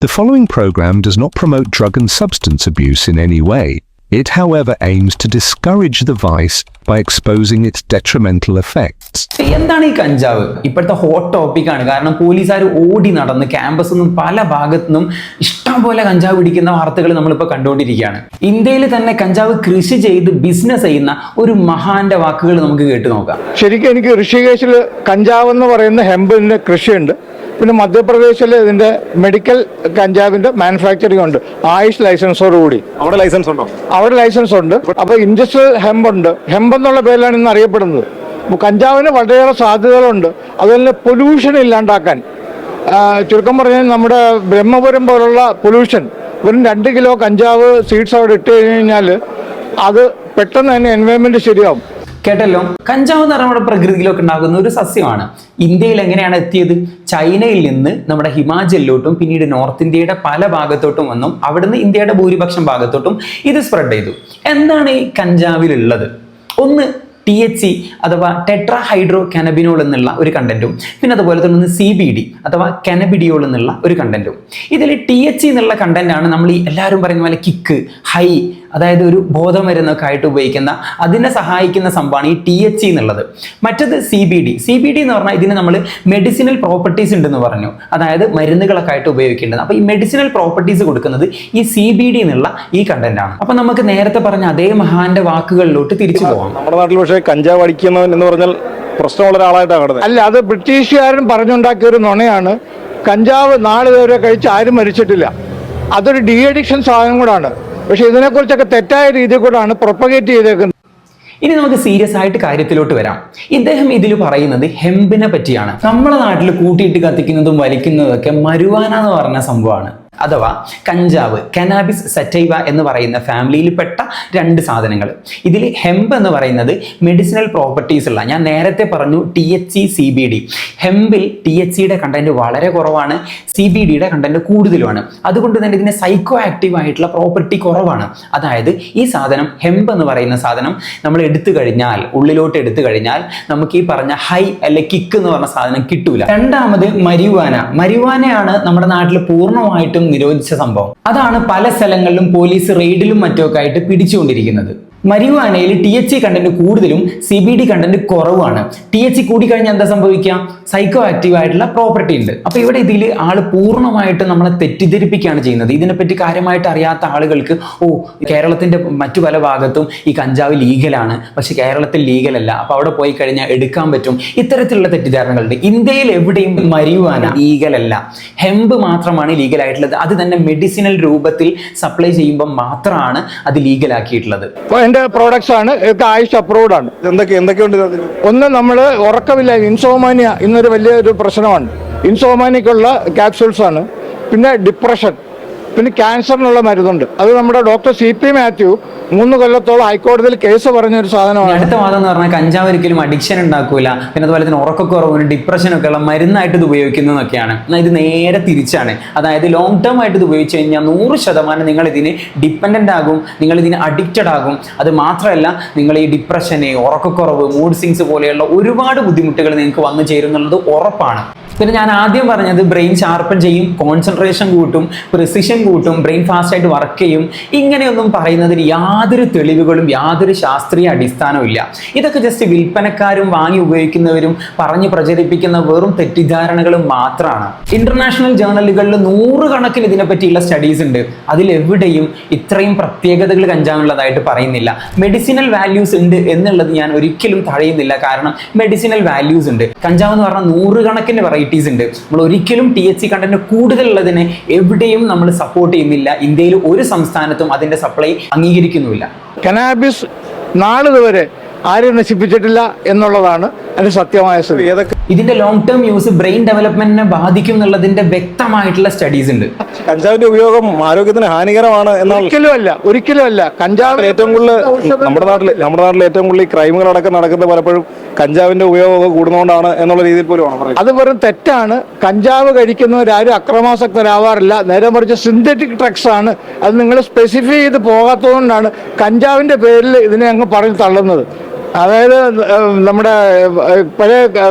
The following program does not promote drug and substance abuse in any way. It, however, aims to discourage the vice by exposing its detrimental effects. എന്താണ് ഈ കഞ്ചാവ്? ഇപ്പോഴത്തെ hot ടോപ്പിക്കാണ്. കാരണം പോലീസുകാർ ഓടി നടന്ന് ക്യാമ്പസിൽ നിന്നും പല ഭാഗത്തു നിന്നും ഇഷ്ടം പോലെ കഞ്ചാവ് പിടിക്കുന്ന വാർത്തകൾ നമ്മളിപ്പോൾ കണ്ടുകൊണ്ടിരിക്കുകയാണ്. ഇന്ത്യയിൽ തന്നെ കഞ്ചാവ് കൃഷി ചെയ്ത് ബിസിനസ് ചെയ്യുന്ന ഒരു മഹാന്റെ വാക്കുകൾ നമുക്ക് കേട്ടു നോക്കാം. ശരിക്കും എനിക്ക് ഋഷികേശിൽ കഞ്ചാവ് എന്ന് പറയുന്ന ഹെമ്പിന്റെ കൃഷിയുണ്ട്. പിന്നെ മധ്യപ്രദേശിൽ ഇതിന്റെ മെഡിക്കൽ കഞ്ചാവിന്റെ മാനുഫാക്ചറിംഗ് ഉണ്ട്, ആയുഷ് ലൈസൻസോടുകൂടി. അവിടെ ലൈസൻസ് ഉണ്ടോ? അവിടെ ലൈസൻസ് ഉണ്ട്. അപ്പൊ ഇൻഡസ്ട്രിയൽ ഹെമ്പ് ഉണ്ട്. ഹെമ്പ് എന്നുള്ള പേരിലാണ് ഇന്ന് അറിയപ്പെടുന്നത്. കഞ്ചാവിന് വളരെയേറെ സാധ്യതകളുണ്ട്. അതുപോലെ പൊല്യൂഷൻ ഇല്ലാണ്ടാക്കാൻ, ചുരുക്കം പറഞ്ഞാൽ നമ്മുടെ ബ്രഹ്മപുരം പോലുള്ള പൊല്യൂഷൻ, വെറും 2 കിലോ കഞ്ചാവ് സീഡ്സ് അവിടെ ഇട്ട് കഴിഞ്ഞാൽ അത് പെട്ടെന്ന് തന്നെ എൻവയോൺമെന്റ് ശരിയാവും. കേട്ടല്ലോ, കഞ്ചാവ് എന്ന് പറഞ്ഞാൽ നമ്മുടെ പ്രകൃതിയിലൊക്കെ ഉണ്ടാകുന്ന ഒരു സസ്യമാണ്. ഇന്ത്യയിൽ എങ്ങനെയാണ് എത്തിയത്? ചൈനയിൽ നിന്ന് നമ്മുടെ ഹിമാചലിലോട്ടും പിന്നീട് നോർത്ത് ഇന്ത്യയുടെ പല ഭാഗത്തോട്ടും വന്നും അവിടുന്ന് ഇന്ത്യയുടെ ഭൂരിപക്ഷം ഭാഗത്തോട്ടും ഇത് സ്പ്രെഡ് ചെയ്തു. എന്താണ് ഈ കഞ്ചാവിലുള്ളത്? ഒന്ന് THC അഥവാ ടെട്രാ ഹൈഡ്രോ കാനബിനോൾ എന്നുള്ള ഒരു കണ്ടന്റും, പിന്നെ അതുപോലെ തന്നെ CBD അഥവാ കാനബിഡിയോൾ എന്നുള്ള ഒരു കണ്ടന്റും. ഇതിൽ THC എന്നുള്ള കണ്ടന്റ് ആണ് നമ്മൾ ഈ എല്ലാവരും പറയുന്ന പോലെ കിക്ക്, ഹൈ, അതായത് ഒരു ബോധമരുന്നൊക്കെ ആയിട്ട് ഉപയോഗിക്കുന്ന, അതിനെ സഹായിക്കുന്ന സംഭവമാണ് ഈ THC എന്നുള്ളത്. മറ്റത് CBD എന്ന് പറഞ്ഞാൽ ഇതിന് നമ്മൾ മെഡിസിനൽ പ്രോപ്പർട്ടീസ് ഉണ്ടെന്ന് പറഞ്ഞു, അതായത് മരുന്നുകളൊക്കെ ആയിട്ട് ഉപയോഗിക്കേണ്ടത്. അപ്പൊ ഈ മെഡിസിനൽ പ്രോപ്പർട്ടീസ് കൊടുക്കുന്നത് ഈ CBD എന്നുള്ള ഈ കണ്ടന്റ് ആണ്. അപ്പൊ നമുക്ക് നേരത്തെ പറഞ്ഞ അതേ മഹാന്റെ വാക്കുകളിലോട്ട് തിരിച്ചു പോവാം. നമ്മുടെ നാട്ടിൽ പക്ഷേ കഞ്ചാവ് അടിക്കുന്നവൻ എന്ന് പറഞ്ഞാൽ പ്രശ്നമുള്ള ഒരാളായിട്ടാണ് കാണുന്നത്. അല്ല, അത് ബ്രിട്ടീഷുകാരൻ പറഞ്ഞുണ്ടാക്കിയ ഒരു നുണയാണ്. കഞ്ചാവ് നാളെ വരെ കഴിച്ച് ആരും മരിച്ചിട്ടില്ല. അതൊരു ഡി അഡിക്ഷൻ സാധനം കൂടാണ്. പക്ഷെ ഇതിനെക്കുറിച്ചൊക്കെ തെറ്റായ രീതിയിൽ കൂടാണ് പ്രൊപ്പഗേറ്റ് ചെയ്തേക്കുന്നത്. ഇനി നമുക്ക് സീരിയസ് ആയിട്ട് കാര്യത്തിലോട്ട് വരാം. ഇദ്ദേഹം ഇതിൽ പറയുന്നത് ഹെമ്പിനെ പറ്റിയാണ്. നമ്മുടെ നാട്ടിൽ കൂട്ടിയിട്ട് കത്തിക്കുന്നതും വലിക്കുന്നതും ഒക്കെ മരുവാന എന്ന് പറഞ്ഞ സംഭവമാണ്. അഥവാ കഞ്ചാവ്, കനാബിസ് സറ്റൈവ എന്ന് പറയുന്ന ഫാമിലിയിൽപ്പെട്ട 2 സാധനങ്ങൾ. ഇതിൽ ഹെമ്പ് എന്ന് പറയുന്നത് മെഡിസിനൽ പ്രോപ്പർട്ടീസ് ഉള്ള, ഞാൻ നേരത്തെ പറഞ്ഞു THC, CBD. ഹെമ്പിൽ THCയുടെ കണ്ടന്റ് വളരെ കുറവാണ്, CBDയുടെ കണ്ടന്റ് കൂടുതലുമാണ്. അതുകൊണ്ട് തന്നെ ഇതിന് സൈക്കോ ആക്റ്റീവ് ആയിട്ടുള്ള പ്രോപ്പർട്ടി കുറവാണ്. അതായത് ഈ സാധനം, ഹെമ്പ് എന്ന് പറയുന്ന സാധനം നമ്മൾ എടുത്തു കഴിഞ്ഞാൽ, ഉള്ളിലോട്ട് എടുത്തു കഴിഞ്ഞാൽ നമുക്ക് ഈ പറഞ്ഞ ഹൈ അല്ലെ കിക്ക് എന്ന് പറഞ്ഞ സാധനം കിട്ടൂല. രണ്ടാമത് മരിവാനയാണ് നമ്മുടെ നാട്ടിൽ പൂർണ്ണമായിട്ടും നിരോധിച്ച സംഭവം. അതാണ് പല സ്ഥലങ്ങളിലും പോലീസ് റെയ്ഡിലും മറ്റുമൊക്കെ ആയിട്ട് പിടിച്ചുകൊണ്ടിരിക്കുന്നത്. മരിവാനയിൽ THC കണ്ടന്റ് കൂടുതലും CBD കണ്ടന്റ് കുറവാണ്. THC കൂടിക്കഴിഞ്ഞാൽ എന്താ സംഭവിക്കുക? സൈക്കോ ആക്റ്റീവ് ആയിട്ടുള്ള പ്രോപ്പർട്ടി ഉണ്ട്. അപ്പൊ ഇവിടെ ഇതിൽ ആള് പൂർണ്ണമായിട്ട് നമ്മളെ തെറ്റിദ്ധരിപ്പിക്കുകയാണ് ചെയ്യുന്നത്. ഇതിനെപ്പറ്റി കാര്യമായിട്ട് അറിയാത്ത ആളുകൾക്ക് കേരളത്തിന്റെ മറ്റു പല ഭാഗത്തും ഈ കഞ്ചാവ് ലീഗലാണ്, പക്ഷെ കേരളത്തിൽ ലീഗലല്ല, അപ്പൊ അവിടെ പോയി കഴിഞ്ഞാൽ എടുക്കാൻ പറ്റും, ഇത്തരത്തിലുള്ള തെറ്റിദ്ധാരണകളുണ്ട്. ഇന്ത്യയിൽ എവിടെയും മരിവാന ലീഗലല്ല, ഹെമ്പ് മാത്രമാണ് ലീഗലായിട്ടുള്ളത്. അത് തന്നെ മെഡിസിനൽ രൂപത്തിൽ സപ്ലൈ ചെയ്യുമ്പോൾ മാത്രമാണ് അത് ലീഗലാക്കിയിട്ടുള്ളത്. എന്റെ പ്രോഡക്ട്സ് ആണ്, ഇതൊക്കെ ആയുഷ് അപ്രൂവ്ഡ് ആണ്. എന്തൊക്കെയുണ്ട്? ഒന്ന്, നമ്മൾ ഉറക്കമില്ല, ഇൻസോമാനിയ ഇന്നൊരു വലിയൊരു പ്രശ്നമാണ്. ഇൻസോമാനിക്കുള്ള ക്യാപ്സ്യൂൾസ് ആണ്. പിന്നെ ഡിപ്രഷൻ, പിന്നെ ക്യാൻസറിനുള്ള മരുന്നുണ്ട്. അത് നമ്മുടെ ഡോക്ടർ CP മാത്യു 3 കൊല്ലത്തോളം ഹൈക്കോടതിയിൽ കേസ് പറഞ്ഞ ഒരു സാധനമാണ്. അടുത്ത വാദം എന്ന് പറഞ്ഞാൽ കഞ്ചാവ് ഒരിക്കലും അഡിക്ഷൻ ഉണ്ടാക്കൂല, പിന്നെ അതുപോലെ തന്നെ ഉറക്കക്കുറവിന്, ഡിപ്രഷനൊക്കെ ഉള്ള മരുന്നായിട്ട് ഇത് ഉപയോഗിക്കുന്നതൊക്കെയാണ്. എന്നാൽ ഇത് നേരെ തിരിച്ചാണ്. അതായത് ലോങ് ടേം ആയിട്ട് ഇത് ഉപയോഗിച്ച് കഴിഞ്ഞാൽ 100% നിങ്ങൾ ഇതിന് ഡിപ്പെൻഡന്റ് ആകും, നിങ്ങൾ ഇതിന് അഡിക്റ്റഡ് ആകും. അത് മാത്രമല്ല, നിങ്ങൾ ഈ ഡിപ്രഷന്, ഉറക്കക്കുറവ്, മൂഡ് സ്വിങ്സ് പോലെയുള്ള ഒരുപാട് ബുദ്ധിമുട്ടുകൾ നിങ്ങൾക്ക് വന്നു ചേരുന്നുള്ളത് ഉറപ്പാണ്. പിന്നെ ഞാൻ ആദ്യം പറഞ്ഞത് ബ്രെയിൻ ഷാർപ്പൻ ചെയ്യും, കോൺസെൻട്രേഷൻ കൂട്ടും, പ്രിസിഷൻ കൂട്ടും, ബ്രെയിൻ ഫാസ്റ്റ് ആയിട്ട് വർക്ക് ചെയ്യും. ഇങ്ങനെയൊന്നും പറയുന്നതിന് യാതൊരു തെളിവുകളും യാതൊരു ശാസ്ത്രീയ അടിസ്ഥാനവും ഇല്ല. ഇതൊക്കെ ജസ്റ്റ് വിൽപ്പനക്കാരും വാങ്ങി ഉപയോഗിക്കുന്നവരും പറഞ്ഞ് പ്രചരിപ്പിക്കുന്ന വെറും തെറ്റിദ്ധാരണകളും മാത്രമാണ്. ഇന്റർനാഷണൽ ജേർണലുകളിൽ 100 കണക്കിന് ഇതിനെപ്പറ്റിയുള്ള സ്റ്റഡീസ് ഉണ്ട്. അതിലെവിടെയും ഇത്രയും പ്രത്യേകതകൾ കഞ്ചാവുള്ളതായിട്ട് പറയുന്നില്ല. മെഡിസിനൽ വാല്യൂസ് ഉണ്ട് എന്നുള്ളത് ഞാൻ ഒരിക്കലും തഴയുന്നില്ല. കാരണം മെഡിസിനൽ വാല്യൂസ് ഉണ്ട്. കഞ്ചാവ് എന്ന് പറഞ്ഞാൽ 100 കണക്കിന് വെറൈറ്റീസ് ഉണ്ട്. നമ്മൾ ഒരിക്കലും THC കണ്ടന്റ് കൂടുതലുള്ളതിനെ എവിടെയും നമ്മൾ സപ്പോർട്ട് ചെയ്യുന്നില്ല. ഇന്ത്യയിൽ ഒരു സംസ്ഥാനത്തും അതിന്റെ സപ്ലൈ അംഗീകരിക്കുന്നുമില്ല. കനാബിസ് നാളിതുവരെ ആരും നശിപ്പിച്ചിട്ടില്ല എന്നുള്ളതാണ് അതിന്റെ സത്യമായ സ്ഥിതി. ഇതിന്റെ ലോങ് ടേം യൂസ് ബ്രെയിൻ ഡെവലപ്മെന്റിനെ ബാധിക്കും എന്നുള്ളതിന്റെ വ്യക്തമായിട്ടുള്ള സ്റ്റഡീസ് ഉണ്ട്. കഞ്ചാവിന്റെ ഉപയോഗം ആരോഗ്യത്തിന് ഹാനികരമാണ് എന്നാണ്. ഒരിക്കലും അല്ല. കഞ്ചാവ് ഏറ്റവും കൂടുതൽ നമ്മുടെ നാട്ടിൽ ഏറ്റവും കൂടുതൽ ഈ ക്രൈമുകളടക്കം നടക്കുന്നത് പലപ്പോഴും കഞ്ചാവിന്റെ ഉപയോഗം കൂടുന്നതുകൊണ്ടാണ് എന്നുള്ള രീതിയിൽ പോലും അത് വെറും തെറ്റാണ്. കഞ്ചാവ് കഴിക്കുന്നവരാരും അക്രമാസക്തരാവാറില്ല. നേരെ മറിച്ച് സിന്തറ്റിക് ഡ്രഗ്സ് ആണ്. അത് നിങ്ങൾ സ്പെസിഫൈ ചെയ്ത് പോകാത്തതുകൊണ്ടാണ് കഞ്ചാവിന്റെ പേരിൽ ഇതിനെ അങ്ങ് പറഞ്ഞു തള്ളുന്നത്. അതായത് നമ്മുടെ പഴയ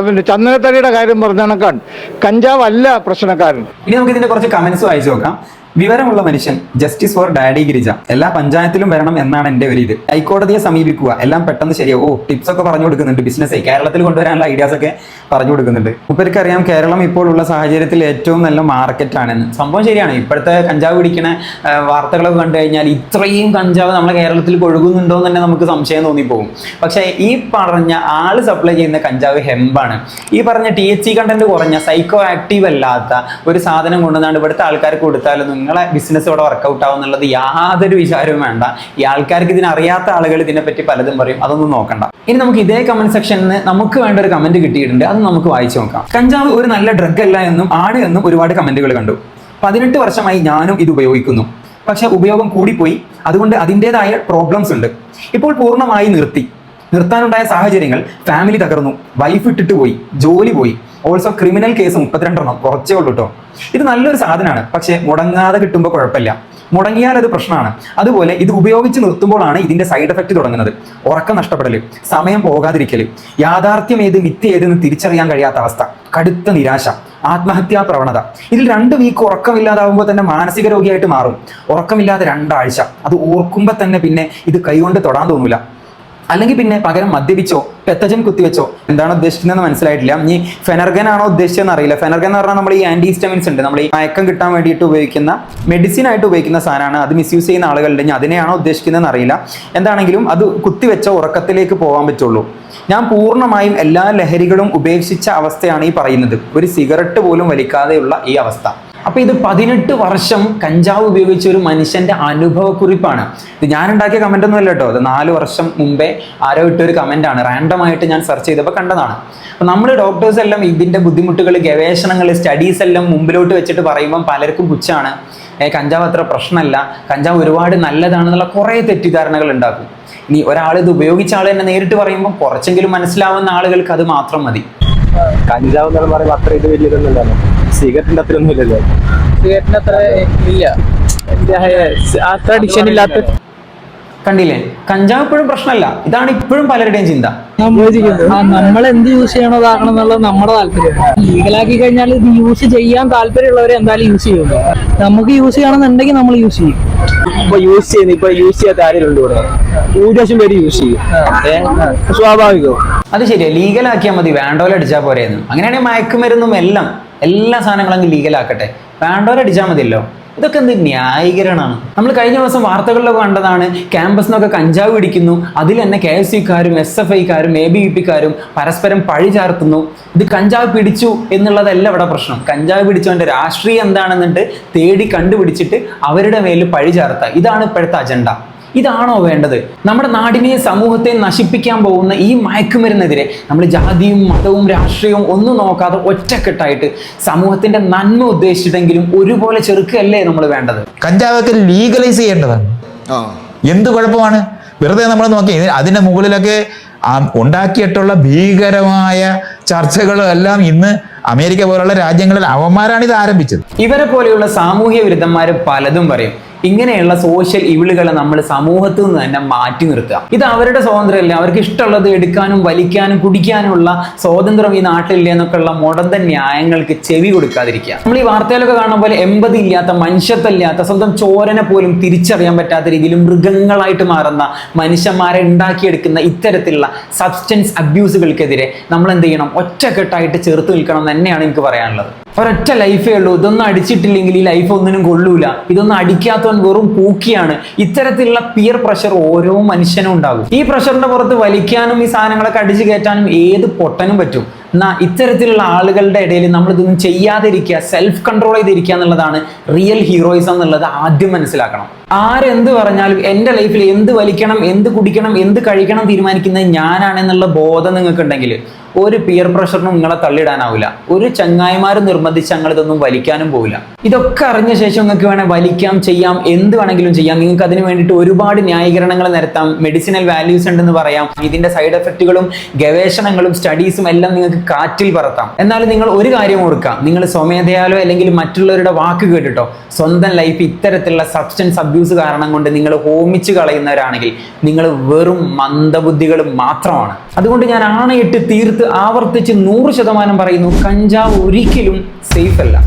ചന്ദനത്തടിയുടെ കാര്യം പറഞ്ഞ കണക്കാണ്, കഞ്ചാവ് അല്ല പ്രശ്നക്കാരൻ. ഇനി നമുക്ക് ഇതിന്റെ കുറച്ച് കമന്റ്സ് വായിച്ചു നോക്കാം. വിവരമുള്ള മനുഷ്യൻ, ജസ്റ്റിസ് ഫോർ ഡാഡി ഗിരിജ, എല്ലാ പഞ്ചായത്തിലും വരണം എന്നാണ് എന്റെ ഒരു ഇത്. ഹൈക്കോടതിയെ സമീപിക്കുക, എല്ലാം പെട്ടെന്ന് ശരിയാവും. ടിപ്സ് ഒക്കെ പറഞ്ഞു കൊടുക്കുന്നുണ്ട്, ബിസിനസ് കേരളത്തിൽ കൊണ്ടുവരാനുള്ള ഐഡിയാസ് ഒക്കെ പറഞ്ഞു കൊടുക്കുന്നുണ്ട്. മുപ്പർക്ക് അറിയാം കേരളം ഇപ്പോൾ ഉള്ള സാഹചര്യത്തിൽ ഏറ്റവും നല്ല മാർക്കറ്റാണെന്ന്. സംഭവം ശരിയാണ്. ഇപ്പോഴത്തെ കഞ്ചാവ് പിടിക്കുന്ന വാർത്തകളൊക്കെ കണ്ടു കഴിഞ്ഞാൽ ഇത്രയും കഞ്ചാവ് നമ്മളെ കേരളത്തിൽ ഒഴുകുന്നുണ്ടോ എന്ന് തന്നെ നമുക്ക് സംശയം തോന്നിപ്പോകും. പക്ഷേ ഈ പറഞ്ഞ ആള് സപ്ലൈ ചെയ്യുന്ന കഞ്ചാവ് ഹെമ്പാണ്. ഈ പറഞ്ഞ THC കണ്ടന്റ് കുറഞ്ഞ സൈക്കോ ആക്റ്റീവ് അല്ലാത്ത ഒരു സാധനം കൊണ്ടുവന്നാണ് ഇവിടുത്തെ ആൾക്കാർക്ക് കൊടുത്താലും നിങ്ങളെ ബിസിനസ് ഇവിടെ വർക്കൗട്ട് ആവും എന്നുള്ളത് യാതൊരു വിചാരവും വേണ്ട. ഈ ആൾക്കാർക്ക് ഇതിനറിയാത്ത ആളുകൾ ഇതിനെപ്പറ്റി പലതും പറയും, അതൊന്നും നോക്കണ്ട. ഇനി നമുക്ക് ഇതേ കമന്റ് സെക്ഷനിൽ നിന്ന് നമുക്ക് വേണ്ട ഒരു കമന്റ് കിട്ടിയിട്ടുണ്ട്, അത് നമുക്ക് വായിച്ചു നോക്കാം. കഞ്ചാവ് ഒരു നല്ല ഡ്രഗ് അല്ല എന്നും ആണ് എന്നും ഒരുപാട് കമന്റുകൾ കണ്ടു. 18 വർഷമായി ഞാനും ഇത് ഉപയോഗിക്കുന്നു. പക്ഷെ ഉപയോഗം കൂടിപ്പോയി, അതുകൊണ്ട് അതിൻ്റെതായ പ്രോബ്ലംസ് ഉണ്ട്. ഇപ്പോൾ പൂർണ്ണമായി നിർത്താനുണ്ടായ സാഹചര്യങ്ങൾ, ഫാമിലി തകർന്നു, വൈഫ് ഇട്ടിട്ട് പോയി, ജോലി പോയി, ഓൾസോ ക്രിമിനൽ കേസ് 32 കുറച്ചേ ഉള്ളൂ കേട്ടോ. ഇത് നല്ലൊരു സാധനമാണ്, പക്ഷെ മുടങ്ങാതെ കിട്ടുമ്പോൾ കുഴപ്പമില്ല. മുടങ്ങിയാൽ അത് പ്രശ്നമാണ്. അതുപോലെ ഇത് ഉപയോഗിച്ച് നിർത്തുമ്പോഴാണ് ഇതിന്റെ സൈഡ് എഫക്റ്റ് തുടങ്ങുന്നത്. ഉറക്കം നഷ്ടപ്പെടല്, സമയം പോകാതിരിക്കല്, യാഥാർത്ഥ്യം ഏത് മിഥ്യ ഏതെന്ന് തിരിച്ചറിയാൻ കഴിയാത്ത അവസ്ഥ, കടുത്ത നിരാശ, ആത്മഹത്യാ പ്രവണത. ഇതിൽ 2 വീക്ക് ഉറക്കമില്ലാതാവുമ്പോൾ തന്നെ മാനസിക രോഗിയായിട്ട് മാറും. ഉറക്കമില്ലാതെ 2 ആഴ്ച, അത് ഓർക്കുമ്പോൾ തന്നെ പിന്നെ ഇത് കൈകൊണ്ട് തൊടാൻ തോന്നൂല. അല്ലെങ്കിൽ പിന്നെ പകരം മദ്യപിച്ചോ പെത്തജൻ കുത്തിവെച്ചോ. എന്താണ് ഉദ്ദേശിക്കുന്നതെന്ന് മനസ്സിലായിട്ടില്ല. ഇനി ഫെനർഗൻ ആണോ ഉദ്ദേശിച്ചതെന്ന് അറിയില്ല. ഫെനർഗൻ എന്ന് പറഞ്ഞാൽ നമ്മൾ ഈ ആന്റിഹിസ്റ്റമിൻസ് ഉണ്ട്, നമ്മൾ ഈ മയക്കം കിട്ടാൻ വേണ്ടിയിട്ട് ഉപയോഗിക്കുന്ന മെഡിസിൻ ആയിട്ട് ഉപയോഗിക്കുന്ന സാധനമാണ്. അത് മിസ്യൂസ് ചെയ്യുന്ന ആളുകളുണ്ടെങ്കിൽ അതിനെയാണോ ഉദ്ദേശിക്കുന്നതെന്ന് അറിയില്ല. എന്താണെങ്കിലും അത് കുത്തിവെച്ച ഉറക്കത്തിലേക്ക് പോകാൻ പറ്റുള്ളൂ. ഞാൻ പൂർണ്ണമായും എല്ലാ ലഹരികളും ഉപേക്ഷിച്ച അവസ്ഥയാണ് ഈ പറയുന്നത്. ഒരു സിഗരറ്റ് പോലും വലിക്കാതെയുള്ള ഈ അവസ്ഥ. അപ്പൊ ഇത് 18 വർഷം കഞ്ചാവ് ഉപയോഗിച്ച ഒരു മനുഷ്യന്റെ അനുഭവക്കുറിപ്പാണ്. ഇത് ഞാൻ ഉണ്ടാക്കിയ കമന്റ് ഒന്നും അല്ല കേട്ടോ. അത് 4 വർഷം മുമ്പേ ആരോ ഇട്ടൊരു കമന്റ് ആണ്. റാൻഡം ആയിട്ട് ഞാൻ സെർച്ച് ചെയ്തപ്പോൾ കണ്ടതാണ്. അപ്പൊ നമ്മൾ ഡോക്ടേഴ്സ് എല്ലാം ഇതിന്റെ ബുദ്ധിമുട്ടുകൾ, ഗവേഷണങ്ങൾ, സ്റ്റഡീസ് എല്ലാം മുമ്പിലോട്ട് വെച്ചിട്ട് പറയുമ്പോൾ പലർക്കും പുച്ഛാണ്. കഞ്ചാവ് അത്ര പ്രശ്നമല്ല, കഞ്ചാവ് ഒരുപാട് നല്ലതാണെന്നുള്ള കുറേ തെറ്റിദ്ധാരണകൾ ഉണ്ടാക്കും. ഇനി ഒരാൾ ഇത് ഉപയോഗിച്ച ആൾ തന്നെ നേരിട്ട് പറയുമ്പോൾ കുറച്ചെങ്കിലും മനസ്സിലാവുന്ന ആളുകൾക്ക് അത് മാത്രം മതി. കഞ്ചാവ് എന്ന് പറയുമ്പോൾ അത്ര ഇത് വലിയതൊന്നുമില്ലല്ലോ. സിഗരറ്റിന്റെ അത്ര ഒന്നും ഇല്ലല്ലോ. സിഗരറ്റിന് അത്ര ഇല്ല, അത്ര അഡിക്ഷൻ ഇല്ലാത്ത. കണ്ടില്ലേ, കഞ്ചാവ് ഇപ്പോഴും പ്രശ്നമല്ല. ഇതാണ് ഇപ്പോഴും പലരുടെയും ചിന്ത. നമ്മൾ എന്ത് യൂസ് ചെയ്യണോ അതാകണം എന്നുള്ളത് നമ്മുടെ താല്പര്യം. ലീഗലാക്കി കഴിഞ്ഞാൽ ഇത് യൂസ് ചെയ്യാൻ താല്പര്യമുള്ളവരെ എന്തായാലും യൂസ് ചെയ്യുള്ളൂ. നമുക്ക് യൂസ് ചെയ്യണമെന്നുണ്ടെങ്കിൽ നമ്മൾ യൂസ് ചെയ്യും. യൂസ് ചെയ്യാത്ത ആരെങ്കിലും ഇവിടെ ഭൂരിപക്ഷം പേര് യൂസ് ചെയ്യും. സ്വാഭാവികം. അത് ശരിയാ, ലീഗലാക്കിയാൽ മതി, വേണ്ടോലെ അടിച്ചാൽ പോരെയെന്ന്. അങ്ങനെയാണെങ്കിൽ മയക്കുമരുന്നും എല്ലാ സാധനങ്ങളും അങ്ങ് ലീഗലാക്കട്ടെ, വേണ്ടോലെ അടിച്ചാൽ മതിയല്ലോ. ഇതൊക്കെ എന്ത് ന്യായീകരണമാണ്. നമ്മൾ കഴിഞ്ഞ ദിവസം വാർത്തകളിലൊക്കെ കണ്ടതാണ്, ക്യാമ്പസിൽ നിന്നൊക്കെ കഞ്ചാവ് പിടിക്കുന്നു, അതിൽ തന്നെ KSUക്കാരും SFIക്കാരും ABVPക്കാരും പരസ്പരം പഴി ചാർത്തുന്നു. ഇത് കഞ്ചാവ് പിടിച്ചു എന്നുള്ളതല്ല ഇവിടെ പ്രശ്നം. കഞ്ചാവ് പിടിച്ചവന്റെ രാഷ്ട്രീയം എന്താണെന്നിട്ട് തേടി കണ്ടുപിടിച്ചിട്ട് അവരുടെ മേൽ പഴി ചാർത്തുക, ഇതാണ് ഇപ്പോഴത്തെ അജണ്ട. ഇതാണോ വേണ്ടത്? നമ്മുടെ നാടിനെ, സമൂഹത്തെ നശിപ്പിക്കാൻ പോകുന്ന ഈ മയക്കുമരുന്നെതിരെ നമ്മൾ ജാതിയും മതവും രാഷ്ട്രീയവും ഒന്നും നോക്കാതെ ഒറ്റക്കെട്ടായിട്ട് സമൂഹത്തിന്റെ നന്മ ഉദ്ദേശിച്ചിട്ടെങ്കിലും ഒരുപോലെ ചെറുക്കല്ലേ നമ്മൾ വേണ്ടത്. കഞ്ചാവൊക്കെ ലീഗലൈസ് ചെയ്യേണ്ടതാണ്. എന്ത് കുഴപ്പമാണ്? വെറുതെ നമ്മൾ നോക്കി അതിന്റെ മുകളിലൊക്കെ ഉണ്ടാക്കിയിട്ടുള്ള ഭീകരമായ ചർച്ചകളും എല്ലാം ഇന്ന് അമേരിക്ക പോലുള്ള രാജ്യങ്ങളിൽ അവന്മാരാണ് ഇത് ആരംഭിച്ചത്. ഇവരെ പോലെയുള്ള സാമൂഹ്യ വിരുദ്ധന്മാര് പലതും പറയും. ഇങ്ങനെയുള്ള സോഷ്യൽ ഇവിളുകളെ നമ്മൾ സമൂഹത്തിൽ നിന്ന് തന്നെ മാറ്റി നിർത്തുക. ഇത് അവരുടെ സ്വാതന്ത്ര്യമല്ല, അവർക്ക് ഇഷ്ടമുള്ളത് എടുക്കാനും വലിക്കാനും കുടിക്കാനുമുള്ള സ്വാതന്ത്ര്യം ഈ നാട്ടിലില്ല എന്നൊക്കെയുള്ള മുടന്ത ന്യായങ്ങൾക്ക് ചെവി കൊടുക്കാതിരിക്കുക. നമ്മൾ ഈ വാർത്തയിലൊക്കെ കാണുന്ന പോലെ എമ്പതി ഇല്ലാത്ത, മനുഷ്യത്വമില്ലാത്ത, സ്വന്തം ചോരനെ പോലും തിരിച്ചറിയാൻ പറ്റാത്ത രീതിയിൽ മൃഗങ്ങളായിട്ട് മാറുന്ന മനുഷ്യന്മാരെ ഉണ്ടാക്കിയെടുക്കുന്ന ഇത്തരത്തിലുള്ള സബ്സ്റ്റൻസ് അബ്യൂസുകൾക്കെതിരെ നമ്മൾ എന്ത് ചെയ്യണം? ഒറ്റക്കെട്ടായിട്ട് ചെറുത്ത് നിൽക്കണം തന്നെയാണ് എനിക്ക് പറയാനുള്ളത്. ഒരൊറ്റ ലൈഫേ ഉള്ളൂ. ഇതൊന്നും അടിച്ചിട്ടില്ലെങ്കിൽ ഈ ലൈഫ് ഒന്നിനും കൊള്ളൂല. ഇതൊന്നും അടിക്കാത്തവൻ വെറും പൂക്കിയാണ്. ഇത്തരത്തിലുള്ള പിയർ പ്രഷർ ഓരോ മനുഷ്യനും ഉണ്ടാകും. ഈ പ്രഷറിന്റെ പുറത്ത് വലിക്കാനും ഈ സാധനങ്ങളൊക്കെ അടിച്ചു കയറ്റാനും ഏത് പൊട്ടനും പറ്റും. എന്നാൽ ഇത്തരത്തിലുള്ള ആളുകളുടെ ഇടയിൽ നമ്മൾ ഇതൊന്നും ചെയ്യാതിരിക്കുക, സെൽഫ് കൺട്രോൾ ചെയ്തിരിക്കുക എന്നുള്ളതാണ് റിയൽ ഹീറോയിസം എന്നുള്ളത് ആദ്യം മനസ്സിലാക്കണം. ആരെന്ത് പറഞ്ഞാലും എൻ്റെ ലൈഫിൽ എന്ത് വലിക്കണം, എന്ത് കുടിക്കണം, എന്ത് കഴിക്കണം തീരുമാനിക്കുന്നത് ഞാനാണെന്നുള്ള ബോധം നിങ്ങൾക്ക് ഉണ്ടെങ്കിൽ ഒരു പിയർ പ്രഷറിനും നിങ്ങളെ തള്ളിയിടാനാവില്ല. ഒരു ചങ്ങായിമാരും നിർബന്ധിച്ച് ഞങ്ങൾ ഇതൊന്നും വലിക്കാനും പോവില്ല. ഇതൊക്കെ അറിഞ്ഞ ശേഷം നിങ്ങൾക്ക് വേണേൽ വലിക്കാം, ചെയ്യാം, എന്ത് വേണമെങ്കിലും ചെയ്യാം. നിങ്ങൾക്ക് അതിന് വേണ്ടിയിട്ട് ഒരുപാട് ന്യായീകരണങ്ങൾ നിരത്താം, മെഡിസിനൽ വാല്യൂസ് ഉണ്ടെന്ന് പറയാം, ഇതിന്റെ സൈഡ് എഫക്റ്റുകളും ഗവേഷണങ്ങളും സ്റ്റഡീസും എല്ലാം നിങ്ങൾക്ക് കാറ്റിൽ പറത്താം. എന്നാൽ നിങ്ങൾ ഒരു കാര്യം ഓർക്കുക, നിങ്ങൾ സ്വമേധയാലോ അല്ലെങ്കിൽ മറ്റുള്ളവരുടെ വാക്ക് കേട്ടിട്ടോ സ്വന്തം ലൈഫ് ഇത്തരത്തിലുള്ള സബ്സ്റ്റൻസ് അബ്യൂസ് കാരണം കൊണ്ട് നിങ്ങൾ ഹോമിച്ച് കളയുന്നവരാണെങ്കിൽ നിങ്ങൾ വെറും മന്ദബുദ്ധികൾ മാത്രമാണ്. അതുകൊണ്ട് ഞാൻ ആണയിട്ട് തീർത്ത് ആവർത്തിച്ച് 100% പറയുന്നു, കഞ്ചാവ് ഒരിക്കലും സേഫ് അല്ല.